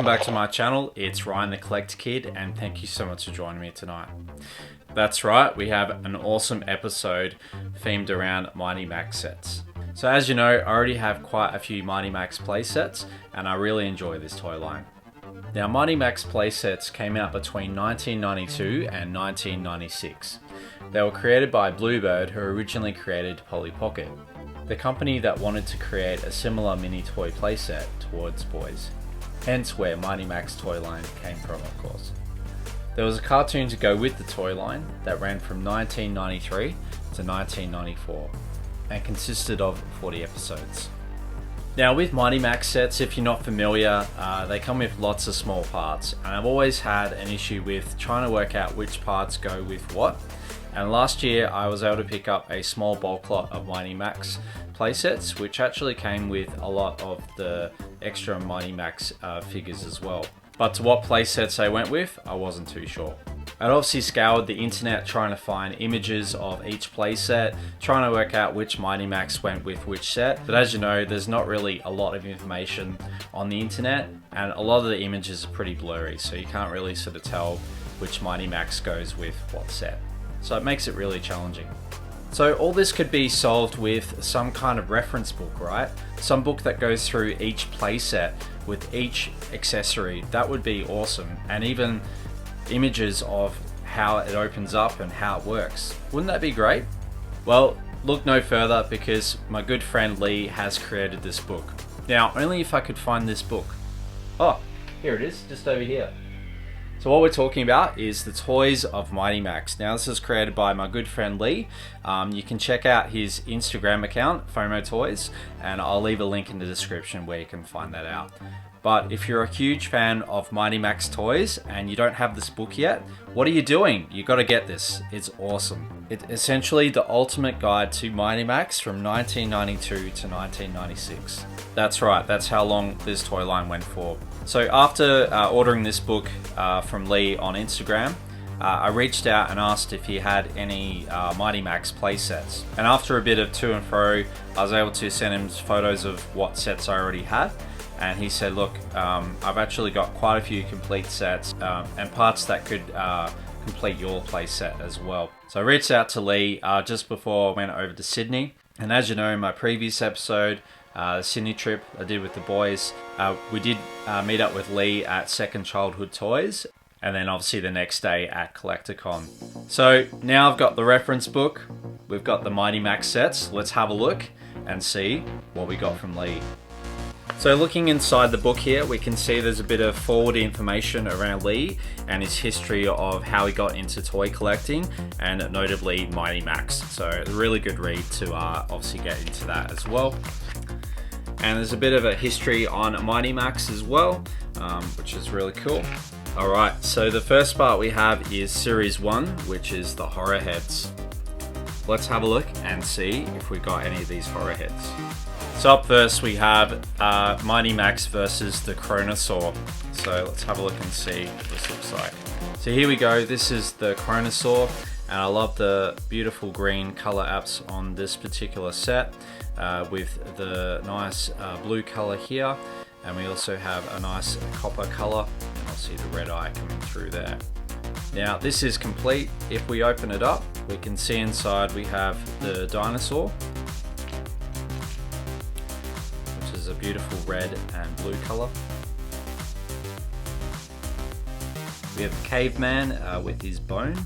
back to my channel. It's Ryan the Collector Kid, and thank you so much for joining me tonight. That's right, we have an awesome episode themed around Mighty Max sets. So as you know, I already have quite a few Mighty Max playsets, and I really enjoy this toy line. Now, Mighty Max playsets came out between 1992 and 1996. They were created by Bluebird, who originally created Polly Pocket, the company that wanted to create a similar mini toy playset towards boys. Hence where Mighty Max toy line came from, of course. There was a cartoon to go with the toy line that ran from 1993 to 1994 and consisted of 40 episodes. Now with Mighty Max sets, if you're not familiar, they come with lots of small parts, and I've always had an issue with trying to work out which parts go with what. And last year I was able to pick up a small bulk lot of Mighty Max playsets, which actually came with a lot of the extra Mighty Max figures as well. But to what playsets they went with, I wasn't too sure. I'd obviously scoured the internet trying to find images of each playset, trying to work out which Mighty Max went with which set. But as you know, there's not really a lot of information on the internet, and a lot of the images are pretty blurry, so you can't really sort of tell which Mighty Max goes with what set. So it makes it really challenging. So all this could be solved with some kind of reference book, right? Some book that goes through each playset with each accessory. That would be awesome. And even images of how it opens up and how it works. Wouldn't that be great? Well, look no further, because my good friend Lee has created this book. Now, only if I could find this book. Oh, here it is, just over here. So what we're talking about is the toys of Mighty Max. Now this is created by my good friend Lee. You can check out his Instagram account, FOMO Toys, and I'll leave a link in the description where you can find that out. But if you're a huge fan of Mighty Max toys and you don't have this book yet, what are you doing? You got to get this. It's awesome. It's essentially the ultimate guide to Mighty Max from 1992 to 1996. That's right, that's how long this toy line went for. So after ordering this book from Lee on Instagram, I reached out and asked if he had any Mighty Max playsets. And after a bit of to and fro, I was able to send him photos of what sets I already had. And he said, look, I've actually got quite a few complete sets and parts that could complete your playset as well. So I reached out to Lee just before I went over to Sydney. And as you know, in my previous episode, the Sydney trip I did with the boys, we did meet up with Lee at Second Childhood Toys, and then obviously the next day at CollectorCon. So now I've got the reference book, we've got the Mighty Max sets. Let's have a look and see what we got from Lee. So looking inside the book here, we can see there's a bit of forward information around Lee and his history of how he got into toy collecting, and notably Mighty Max. So a really good read to obviously get into that as well. And there's a bit of a history on Mighty Max as well, which is really cool. Alright, so the first part we have is Series 1, which is the horror heads. Let's have a look and see if we got any of these horror heads. So up first we have Mighty Max versus the Chronosaur. So let's have a look and see what this looks like. So here we go, this is the Chronosaur, and I love the beautiful green color apps on this particular set with the nice blue color here, and we also have a nice copper color, and I'll see the red eye coming through there. Now this is complete. If we open it up, we can see inside we have the dinosaur, a beautiful red and blue color. We have the caveman with his bone,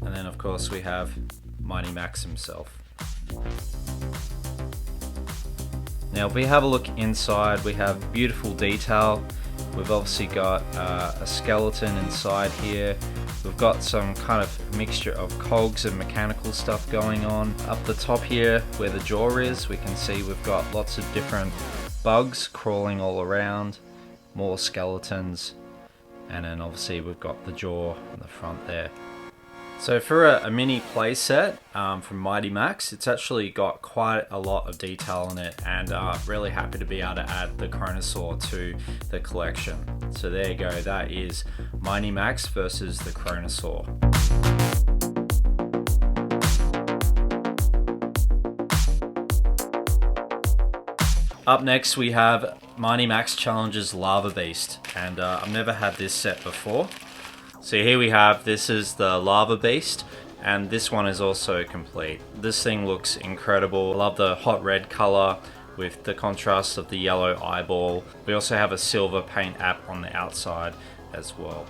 and then of course we have Mighty Max himself. Now if we have a look inside, we have beautiful detail. We've obviously got a skeleton inside here. We've got some kind of mixture of cogs and mechanical stuff going on. Up the top here, where the jaw is, we can see we've got lots of different bugs crawling all around, more skeletons, and then obviously we've got the jaw in the front there. So for a mini playset from Mighty Max, it's actually got quite a lot of detail in it, and really happy to be able to add the Chronosaur to the collection. So there you go, that is Mighty Max versus the Chronosaur. Up next we have Mighty Max Challenges Lava Beast, and I've never had this set before. So here we have, this is the Lava Beast, and this one is also complete. This thing looks incredible. I love the hot red color with the contrast of the yellow eyeball. We also have a silver paint app on the outside as well.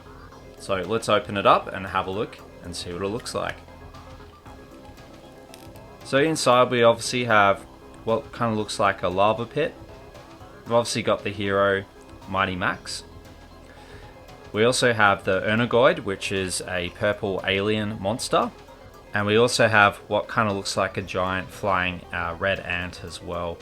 So let's open it up and have a look and see what it looks like. So inside we obviously have what kind of looks like a lava pit. We've obviously got the hero Mighty Max. We also have the Ernagoid, which is a purple alien monster. And we also have what kind of looks like a giant flying red ant as well,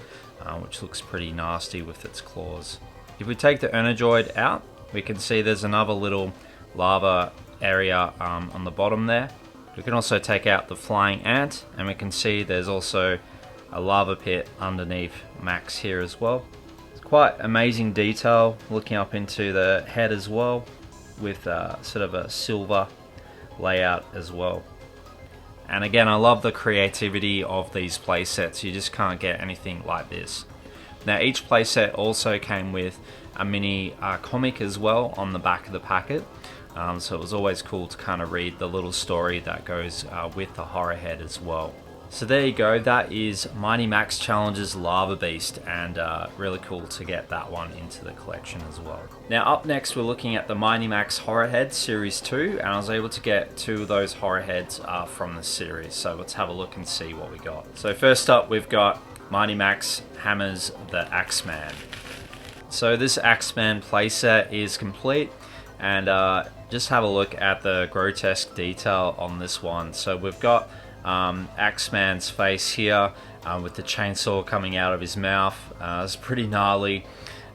which looks pretty nasty with its claws. If we take the Ernagoid out, we can see there's another little lava area on the bottom there. We can also take out the flying ant, and we can see there's also a lava pit underneath Max here as well. It's quite amazing detail looking up into the head as well, with sort of a silver layout as well. And again, I love the creativity of these playsets. You just can't get anything like this. Now each playset also came with a mini comic as well on the back of the packet. So it was always cool to kind of read the little story that goes with the horror head as well. So there you go, that is Mighty Max Challenges Lava Beast, and really cool to get that one into the collection as well. Now up next we're looking at the Mighty Max Horror Head Series 2, and I was able to get 2 of those horror heads from the series, so let's have a look and see what we got. So first up we've got Mighty Max Hammers the Axeman. So this Axeman playset is complete, and just have a look at the grotesque detail on this one. So we've got Axeman's face here with the chainsaw coming out of his mouth. It's pretty gnarly.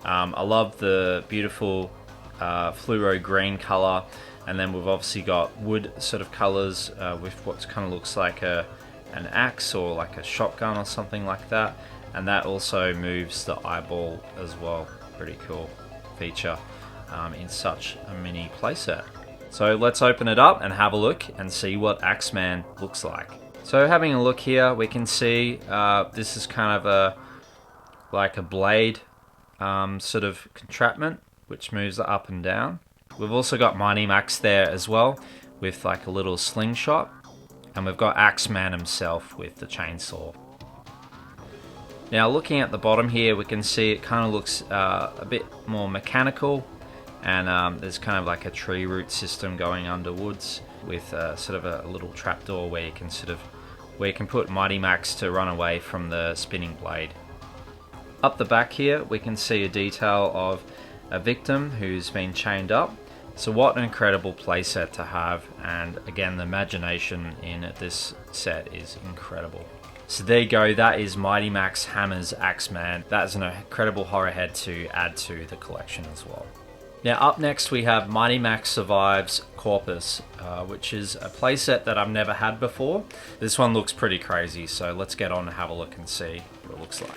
I love the beautiful fluoro green color, and then we've obviously got wood sort of colors with what kind of looks like an axe or like a shotgun or something like that, and that also moves the eyeball as well. Pretty cool feature in such a mini playset. So let's open it up and have a look and see what Axeman looks like. So having a look here, we can see this is kind of like a blade sort of contraption which moves up and down. We've also got Mighty Max there as well with like a little slingshot, and we've got Axeman himself with the chainsaw. Now looking at the bottom here, we can see it kind of looks a bit more mechanical, and there's kind of like a tree root system going underwoods with sort of a little trapdoor where you can put Mighty Max to run away from the spinning blade. Up the back here we can see a detail of a victim who's been chained up. So what an incredible playset to have, and again the imagination in this set is incredible. So there you go, that is Mighty Max Hammers Axeman. That is an incredible horror head to add to the collection as well. Now up next we have Mighty Max Survives Corpus, which is a playset that I've never had before. This one looks pretty crazy, so let's get on and have a look and see what it looks like.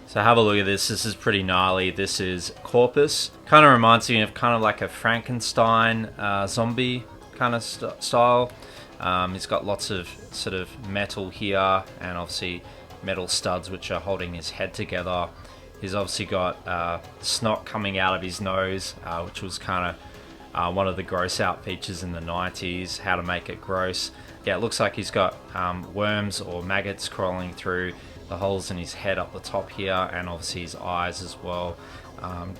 So have a look at this. This is pretty gnarly. This is Corpus. Kind of reminds me of kind of like a Frankenstein zombie kind of style. He's got lots of sort of metal here, and obviously metal studs which are holding his head together. He's obviously got snot coming out of his nose, which was kind of one of the gross out features in the 90s, how to make it gross. Yeah, it looks like he's got worms or maggots crawling through the holes in his head up the top here, and obviously his eyes as well.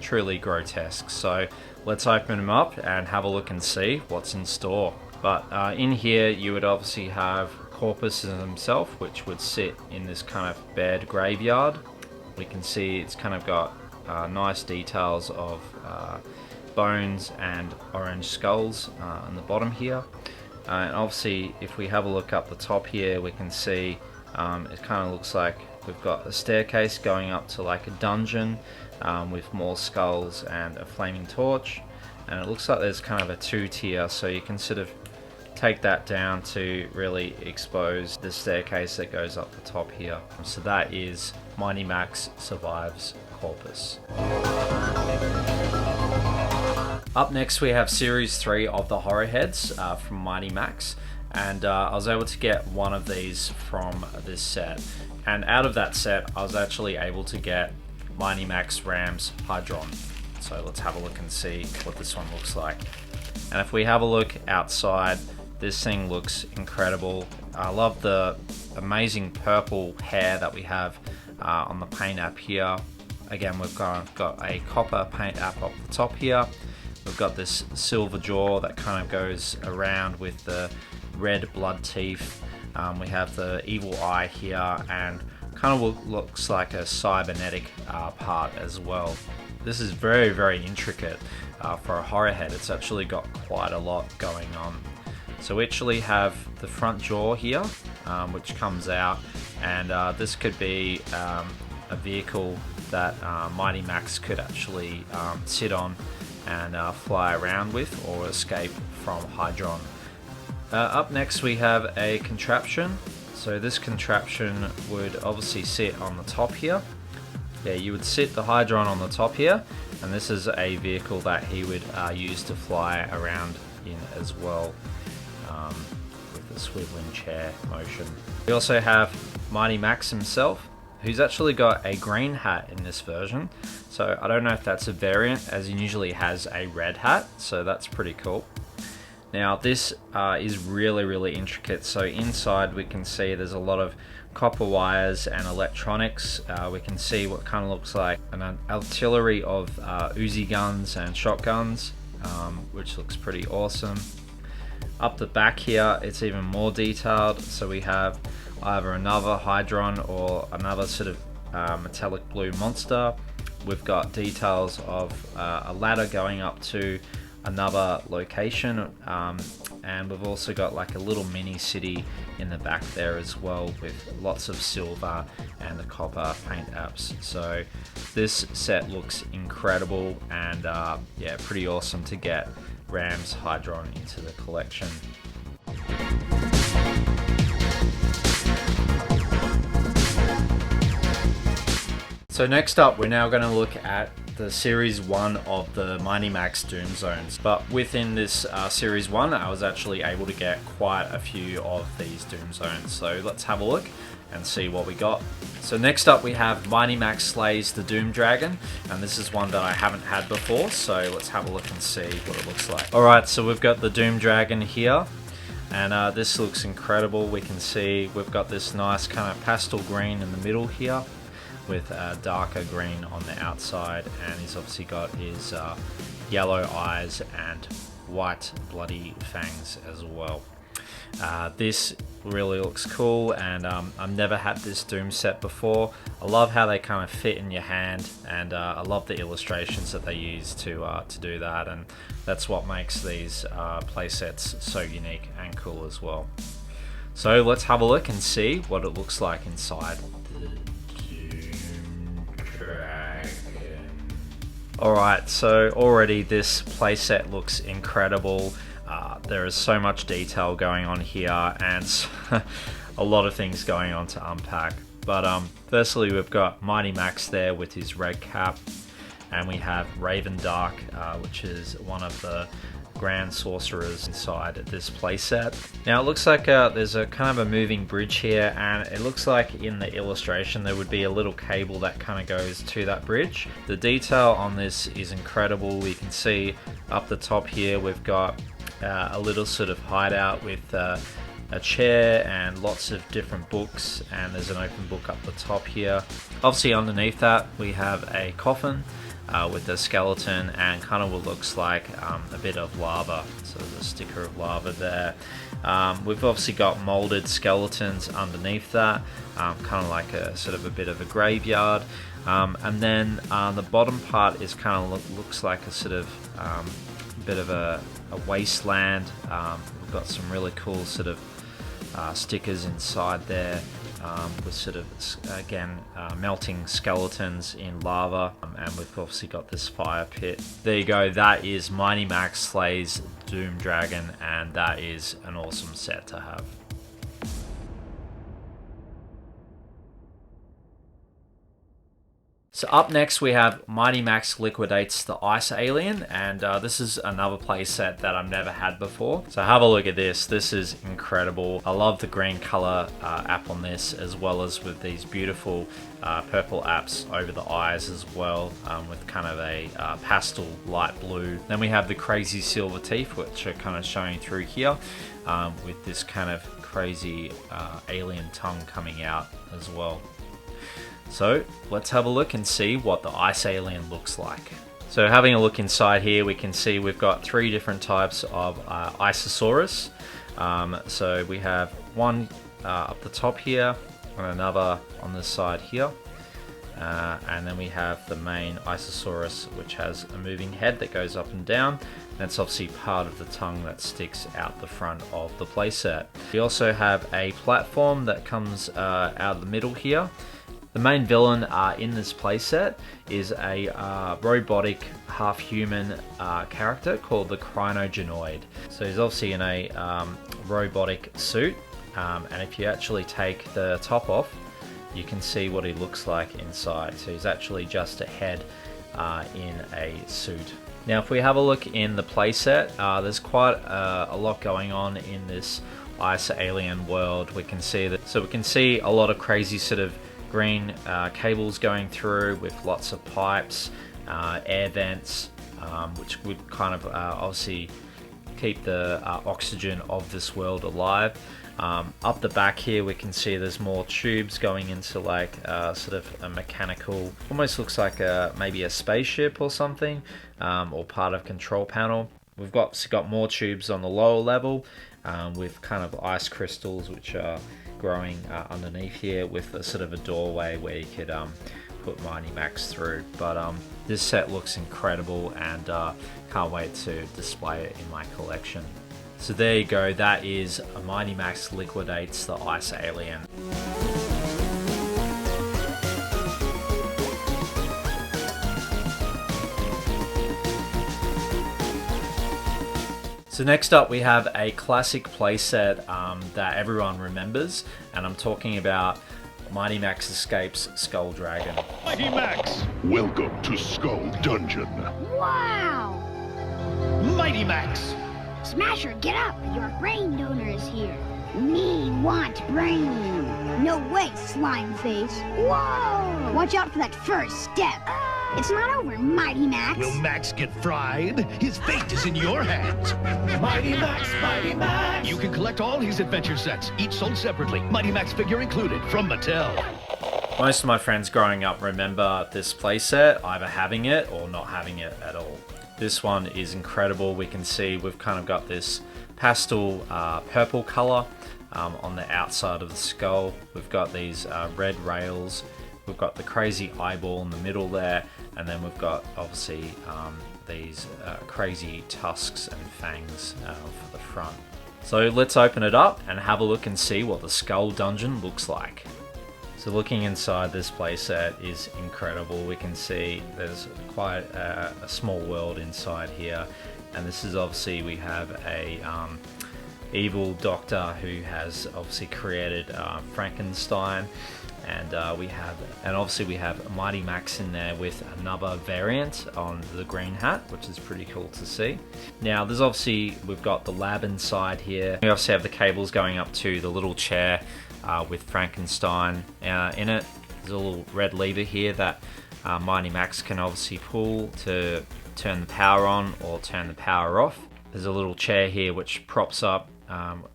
Truly grotesque. So let's open him up and have a look and see what's in store. But in here you would obviously have Corpus himself, which would sit in this kind of bed graveyard. We can see it's kind of got nice details of bones and orange skulls on the bottom here. And obviously if we have a look up the top here, we can see it kind of looks like we've got a staircase going up to like a dungeon with more skulls and a flaming torch. And it looks like there's kind of a 2-tier, so you can sort of take that down to really expose the staircase that goes up the top here. So that is Mighty Max Survives Corpus. Up next we have Series 3 of the Horror Heads from Mighty Max, and I was able to get one of these from this set. And out of that set I was actually able to get Mighty Max Rams Hadron. So let's have a look and see what this one looks like. And if we have a look outside, this thing looks incredible. I love the amazing purple hair that we have on the paint app here. Again, we've got a copper paint app up the top here. We've got this silver jaw that kind of goes around with the red blood teeth. We have the evil eye here, and kind of looks like a cybernetic part as well. This is very, very intricate for a horror head. It's actually got quite a lot going on. So we actually have the front jaw here, which comes out, and this could be a vehicle that Mighty Max could actually sit on and fly around with, or escape from Hadron. Up next we have a contraption. So this contraption would obviously sit on the top here. Yeah, you would sit the Hadron on the top here, and this is a vehicle that he would use to fly around in as well, with the swiveling chair motion. We also have Mighty Max himself, who's actually got a green hat in this version. So I don't know if that's a variant, as he usually has a red hat, so that's pretty cool. Now this is really, really intricate. So inside we can see there's a lot of copper wires and electronics. We can see what kind of looks like an artillery of Uzi guns and shotguns, which looks pretty awesome. Up the back here, it's even more detailed. So we have either another Hadron or another sort of metallic blue monster. We've got details of a ladder going up to another location, and we've also got like a little mini city in the back there as well, with lots of silver and the copper paint apps. So this set looks incredible, and yeah, pretty awesome to get Rams Hadron into the collection. So next up, we're now going to look at the Series 1 of the Mighty Max Doom Zones. But within this Series 1, I was actually able to get quite a few of these Doom Zones. So let's have a look and see what we got. So next up we have Mighty Max Slays the Doom Dragon, and this is one that I haven't had before, so let's have a look and see what it looks like. Alright, so we've got the Doom Dragon here, and this looks incredible. We can see we've got this nice kind of pastel green in the middle here, with a darker green on the outside, and he's obviously got his yellow eyes and white bloody fangs as well. This really looks cool, and I've never had this Doom set before. I love how they kind of fit in your hand, and I love the illustrations that they use to do that, and that's what makes these play sets so unique and cool as well. So let's have a look and see what it looks like inside. Alright, so already this playset looks incredible. There is so much detail going on here, and a lot of things going on to unpack. But firstly, we've got Mighty Max there with his red cap, and we have Raven Dark, which is one of the Grand Sorcerers inside this playset. Now it looks like there's a kind of a moving bridge here, and it looks like in the illustration there would be a little cable that kind of goes to that bridge. The detail on this is incredible. We can see up the top here we've got a little sort of hideout with a chair and lots of different books, and there's an open book up the top here. Obviously underneath that we have a coffin with a skeleton and kind of what looks like a bit of lava, so there's a sticker of lava there. We've obviously got molded skeletons underneath that, kind of like a sort of a bit of a graveyard, and then the bottom part is kind of looks like a sort of bit of a wasteland. We've got some really cool sort of stickers inside there, with sort of again melting skeletons in lava, and we've obviously got this fire pit. There you go, that is Mighty Max Slays Doom Dragon, and that is an awesome set to have. So up next we have Mighty Max Liquidates the Ice Alien, and this is another playset that I've never had before. So have a look at this. This is incredible. I love the green color app on this, as well as with these beautiful purple apps over the eyes as well, with kind of a pastel light blue. Then we have the crazy silver teeth, which are kind of showing through here, with this kind of crazy alien tongue coming out as well. So let's have a look and see what the ice alien looks like. So having a look inside here, we can see we've got 3 different types of Isosaurus. So we have one up the top here, and another on this side here. And then we have the main Isosaurus, which has a moving head that goes up and down. That's obviously part of the tongue that sticks out the front of the playset. We also have a platform that comes out of the middle here. The main villain in this playset is a robotic, half-human character called the Chronosaur. So he's obviously in a robotic suit, and if you actually take the top off, you can see what he looks like inside. So he's actually just a head in a suit. Now if we have a look in the playset, there's quite a lot going on in this ice alien world. We can see that, so we can see a lot of crazy sort of green cables going through with lots of pipes, air vents, which would kind of obviously keep the oxygen of this world alive. Up the back here we can see there's more tubes going into like sort of a mechanical, almost looks like maybe a spaceship or something, or part of control panel. We've got more tubes on the lower level with kind of ice crystals which are growing underneath here, with a sort of a doorway where you could put Mighty Max through. But this set looks incredible, and can't wait to display it in my collection. So there you go, that is a Mighty Max Liquidates the Ice Alien. So next up we have a classic playset that everyone remembers, and I'm talking about Mighty Max Escapes Skull Dragon. Mighty Max! Welcome to Skull Dungeon. Wow! Mighty Max! Smasher, get up! Your brain donor is here. Me want brain. No way, slime face. Whoa! Watch out for that first step. It's not over, Mighty Max. Will Max get fried? His fate is in your hands. Mighty Max, Mighty Max! You can collect all his adventure sets, each sold separately. Mighty Max figure included, from Mattel. Most of my friends growing up remember this playset, either having it or not having it at all. This one is incredible. We can see we've kind of got this pastel purple color on the outside of the skull. We've got these red rails. We've got the crazy eyeball in the middle there, and then we've got obviously these crazy tusks and fangs for the front. So let's open it up and have a look and see what the Skull Dungeon looks like. So looking inside this playset is incredible. We can see there's quite a small world inside here, and this is obviously, we have a evil doctor who has obviously created Frankenstein. And obviously we have Mighty Max in there with another variant on the green hat, which is pretty cool to see. Now there's obviously, we've got the lab inside here. We obviously have the cables going up to the little chair with Frankenstein in it. There's a little red lever here that Mighty Max can obviously pull to turn the power on or turn the power off. There's a little chair here which props up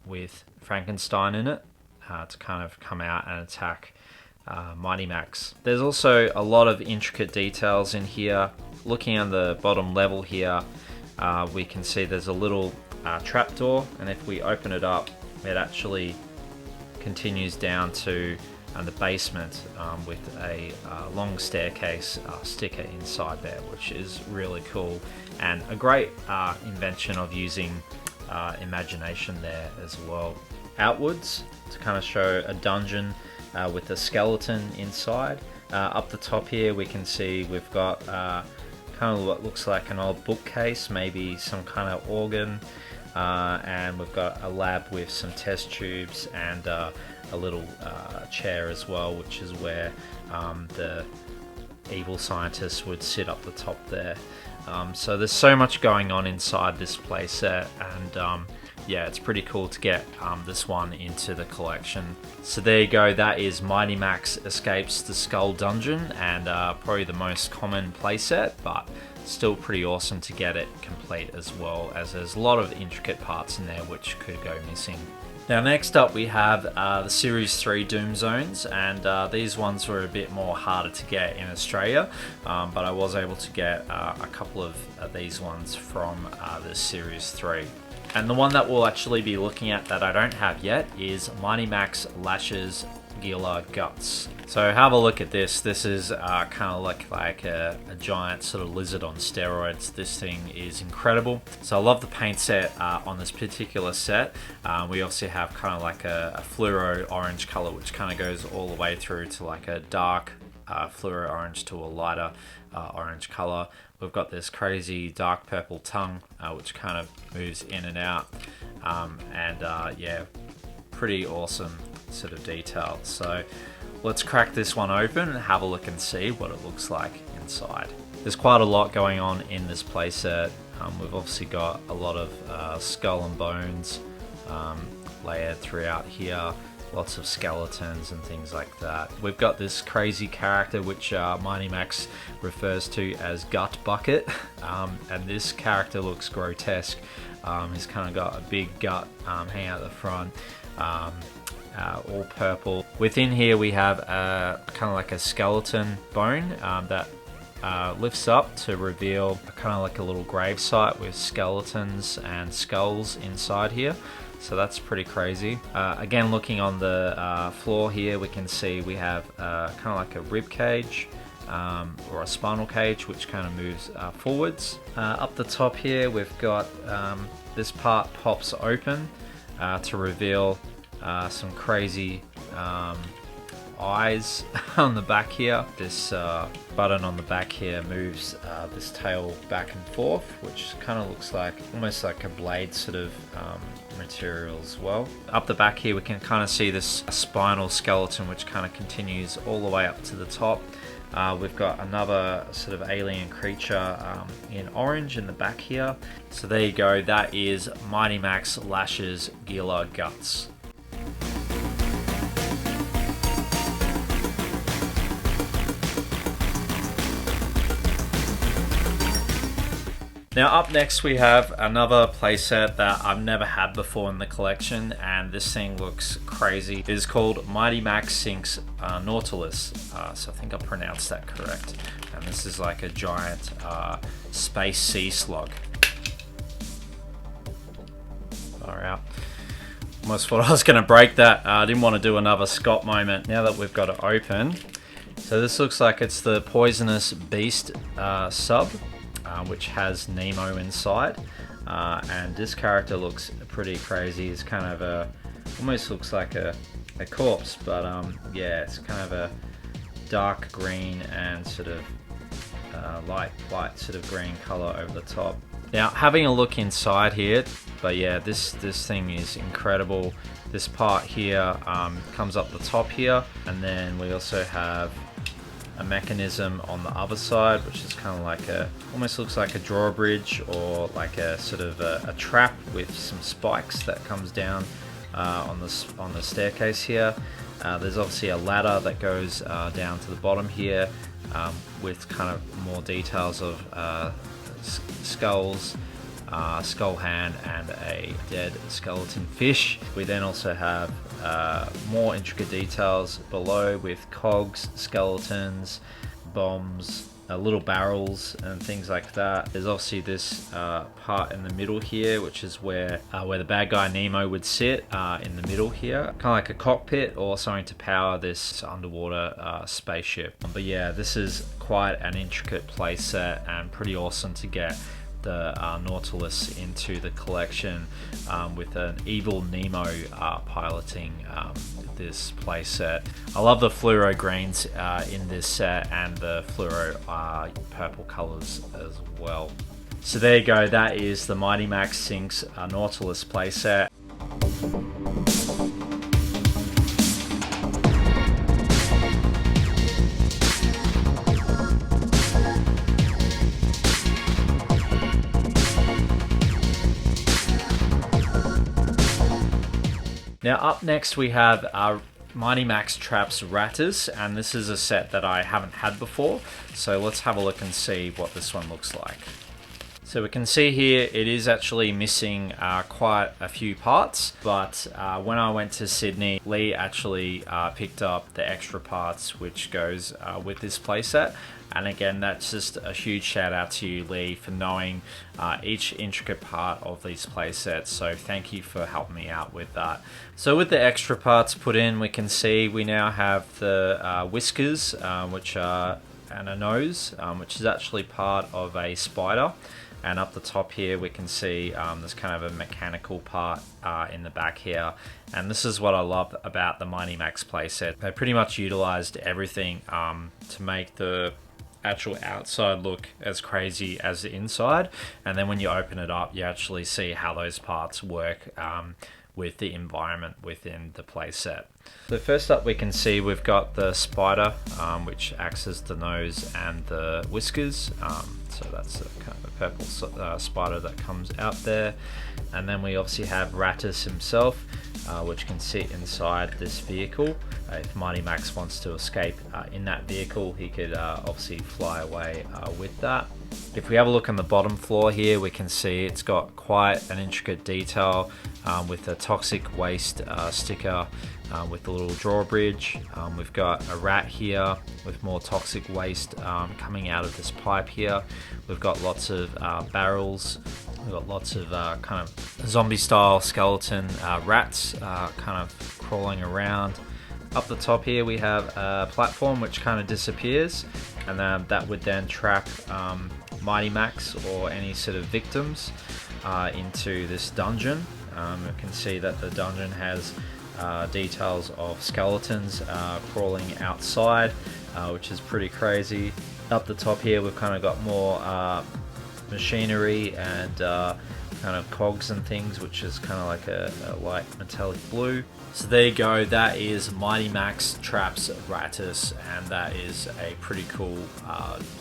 with Frankenstein in it to kind of come out and attack Mighty Max. There's also a lot of intricate details in here. Looking on the bottom level here, we can see there's a little trapdoor, and if we open it up, it actually continues down to the basement with a long staircase sticker inside there, which is really cool, and a great invention of using imagination there as well. Outwards to kind of show a dungeon with a skeleton inside. Up the top here we can see we've got kind of what looks like an old bookcase, maybe some kind of organ, and we've got a lab with some test tubes and a little chair as well, which is where the evil scientist would sit up the top there. So there's so much going on inside this playset, and yeah, it's pretty cool to get this one into the collection. So there you go, that is Mighty Max Escapes the Skull Dungeon, and probably the most common playset, but still pretty awesome to get it complete as well, as there's a lot of intricate parts in there which could go missing. Now next up we have the Series 3 Doom Zones, and these ones were a bit more harder to get in Australia, but I was able to get a couple of these ones from the Series 3. And the one that we'll actually be looking at that I don't have yet is Mighty Max Lashes Gila Guts. So have a look at this. This is kind of like a giant sort of lizard on steroids. This thing is incredible. So I love the paint set on this particular set. We also have kind of like a fluoro orange color, which kind of goes all the way through to like a dark fluoro orange to a lighter orange color. We've got this crazy dark purple tongue, which kind of moves in and out, yeah, pretty awesome sort of detail. So let's crack this one open and have a look and see what it looks like inside. There's quite a lot going on in this playset. We've obviously got a lot of skull and bones layered throughout here. Lots of skeletons and things like that. We've got this crazy character which Mighty Max refers to as Gut Bucket, and this character looks grotesque. He's kind of got a big gut hanging out the front, all purple. Within here we have kind of like a skeleton bone that lifts up to reveal kind of like a little grave site with skeletons and skulls inside here. So that's pretty crazy. Again, looking on the floor here, we can see we have kind of like a rib cage or a spinal cage, which kind of moves forwards. Up the top here, we've got this part pops open to reveal some crazy eyes on the back here. This button on the back here moves this tail back and forth, which kind of looks like almost like a blade sort of material as well. Up the back here we can kind of see this spinal skeleton which kind of continues all the way up to the top. We've got another sort of alien creature in orange in the back here. So there you go, that is Mighty Max Lashes Gila Guts. Now up next we have another playset that I've never had before in the collection, and this thing looks crazy. It is called Mighty Max Sinks Nautilus, so I think I pronounced that correct. And this is like a giant space sea slug. Far out. Almost thought I was going to break that. I didn't want to do another Scott moment now that we've got it open. So this looks like it's the Poisonous Beast sub, which has Nemo inside, and this character looks pretty crazy. It's kind of almost looks like a corpse, but yeah, it's kind of a dark green and sort of light sort of green color over the top. Now having a look inside here, but yeah, this thing is incredible. This part here comes up the top here, and then we also have a mechanism on the other side, which is kind of like almost looks like a drawbridge or like a sort of a trap with some spikes that comes down on the staircase here. There's obviously a ladder that goes down to the bottom here with kind of more details of skulls, skull hand, and a dead skeleton fish. We then also have more intricate details below with cogs, skeletons, bombs, little barrels and things like that. There's obviously this part in the middle here, which is where the bad guy Nemo would sit in the middle here, kind of like a cockpit or something to power this underwater spaceship. But yeah, this is quite an intricate playset and pretty awesome to get the Nautilus into the collection with an evil Nemo piloting this playset. I love the fluoro greens in this set and the fluoro purple colors as well. So there you go, that is the Mighty Max Sinks Nautilus playset. Now up next we have Mighty Max Traps Rattus, and this is a set that I haven't had before, so let's have a look and see what this one looks like. So we can see here it is actually missing quite a few parts, but when I went to Sydney, Lee actually picked up the extra parts which goes with this playset. And again, that's just a huge shout out to you, Lee, for knowing each intricate part of these playsets. So thank you for helping me out with that. So with the extra parts put in, we can see we now have the whiskers, which are, and a nose, which is actually part of a spider. And up the top here we can see there's kind of a mechanical part in the back here, and this is what I love about the Mighty Max playset. They pretty much utilized everything to make the actual outside look as crazy as the inside, and then when you open it up you actually see how those parts work with the environment within the playset. So first up we can see we've got the spider, which acts as the nose and the whiskers. So that's a kind of a purple spider that comes out there. And then we obviously have Rattus himself, which can sit inside this vehicle. If Mighty Max wants to escape in that vehicle, he could obviously fly away with that. If we have a look on the bottom floor here, we can see it's got quite an intricate detail with a toxic waste sticker with a little drawbridge. We've got a rat here with more toxic waste coming out of this pipe here. We've got lots of barrels. We've got lots of kind of zombie style skeleton rats kind of crawling around. Up the top here we have a platform which kind of disappears, and that would then trap Mighty Max or any sort of victims into this dungeon. You can see that the dungeon has details of skeletons crawling outside, which is pretty crazy. Up the top here we've kind of got more machinery and kind of cogs and things, which is kind of like a light metallic blue. So there you go, that is Mighty Max Traps Rattus, and that is a pretty cool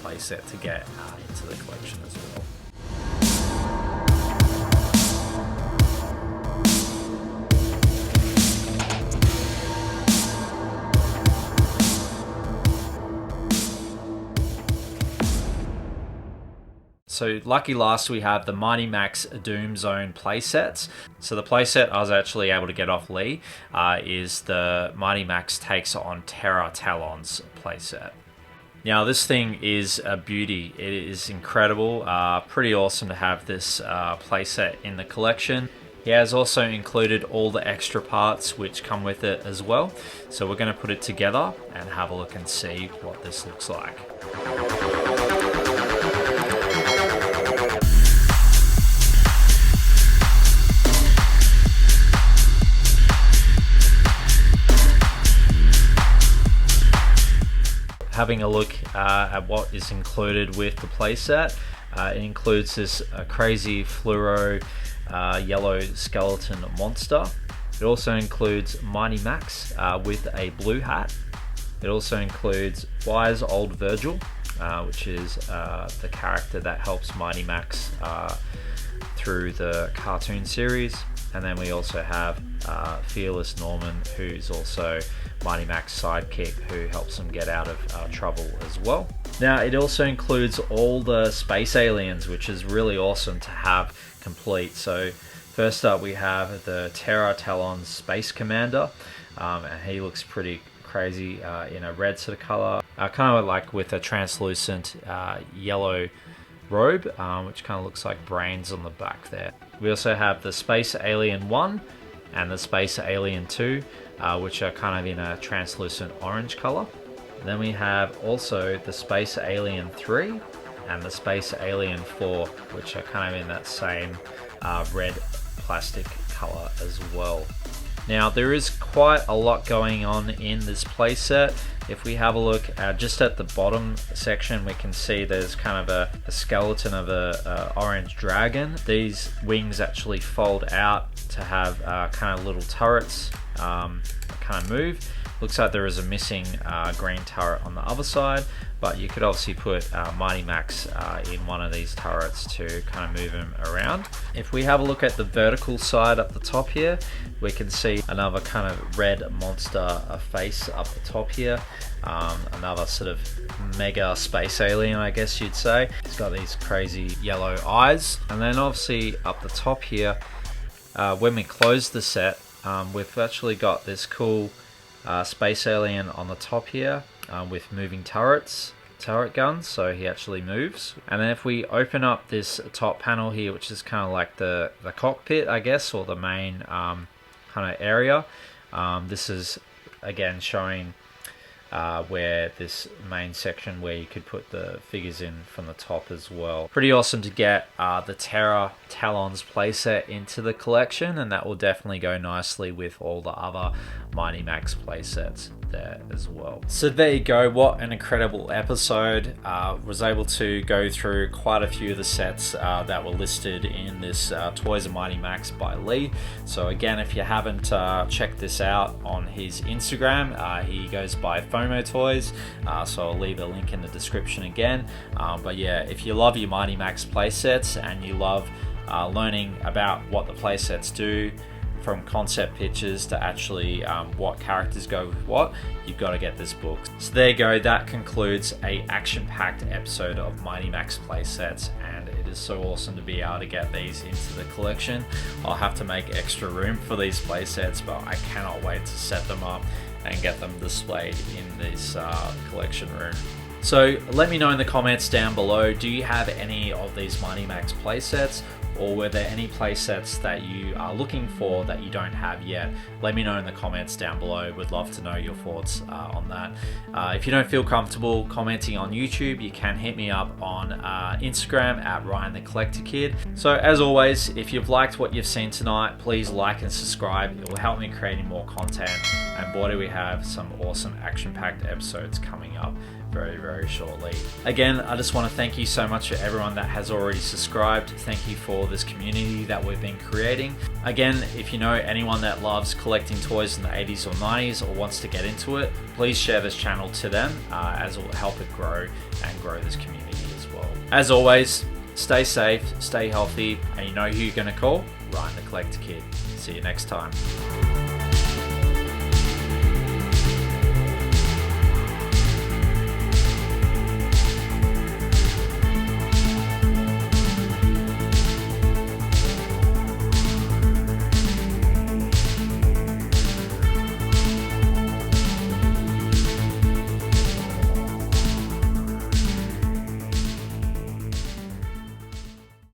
playset to get into the collection as well. So lucky last we have the Mighty Max Doom Zone playsets. So the playset I was actually able to get off Lee is the Mighty Max Takes on Terra Talons playset. Now this thing is a beauty. It is incredible. Pretty awesome to have this playset in the collection. He has also included all the extra parts which come with it as well. So we're going to put it together and have a look and see what this looks like. Having a look at what is included with the playset, it includes this crazy fluoro yellow skeleton monster. It also includes Mighty Max with a blue hat. It also includes Wise Old Virgil, which is the character that helps Mighty Max through the cartoon series. And then we also have Fearless Norman, who's also Mighty Max sidekick, who helps him get out of trouble as well. Now it also includes all the space aliens, which is really awesome to have complete. So first up we have the Terra Talons Space Commander, and he looks pretty crazy in a red sort of color, kind of like with a translucent yellow robe, which kind of looks like brains on the back there. We also have the Space Alien 1 and the Space Alien 2, which are kind of in a translucent orange color. Then we have also the Space Alien 3 and the Space Alien 4, which are kind of in that same red plastic color as well. Now there is quite a lot going on in this playset. If we have a look just at the bottom section, we can see there's kind of a skeleton of a orange dragon. These wings actually fold out to have kind of little turrets kind of move. Looks like there is a missing green turret on the other side, but you could obviously put Mighty Max in one of these turrets to kind of move him around. If we have a look at the vertical side up the top here, we can see another kind of red monster face up the top here. Another sort of mega space alien, I guess you'd say. It's got these crazy yellow eyes. And then obviously up the top here, when we close the set, we've actually got this cool space alien on the top here with moving turret guns, so he actually moves. And then if we open up this top panel here, which is kind of like the cockpit, I guess, or the main kind of area, this is again showing where this main section where you could put the figures in from the top as well. Pretty awesome to get the Terra Talons playset into the collection, and that will definitely go nicely with all the other Mighty Max playsets there as well. So there you go, what an incredible episode. Was able to go through quite a few of the sets that were listed in this Toys of Mighty Max by Lee. So again, if you haven't checked this out on his Instagram, he goes by FOMO Toys, so I'll leave a link in the description again. But yeah, if you love your Mighty Max playsets and you love learning about what the playsets do, from concept pictures to actually what characters go with what, you've got to get this book. So there you go, that concludes a action-packed episode of Mighty Max playsets, and it is so awesome to be able to get these into the collection. I'll have to make extra room for these playsets, but I cannot wait to set them up and get them displayed in this collection room. So let me know in the comments down below, do you have any of these Mighty Max playsets? Or were there any playsets that you are looking for that you don't have yet? Let me know in the comments down below. Would love to know your thoughts on that. If you don't feel comfortable commenting on YouTube, you can hit me up on Instagram at Ryan the Collector Kid. So as always, if you've liked what you've seen tonight, please like and subscribe. It will help me creating more content. And boy, do we have some awesome action-packed episodes coming up very, very shortly. Again, I just want to thank you so much to everyone that has already subscribed. Thank you for this community that we've been creating. Again, if you know anyone that loves collecting toys in the 80s or 90s or wants to get into it, please share this channel to them, as it will help it grow and grow this community as well. As always, stay safe, stay healthy, and you know who you're going to call? Ryan the Collector Kid. See you next time.